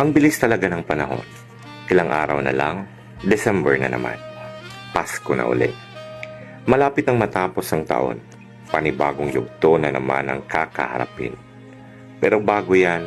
Ang bilis talaga ng panahon. Ilang araw na lang, December na naman. Pasko na uli. Malapit ang matapos ang taon. Panibagong yugto na naman ang kakaharapin. Pero bago yan,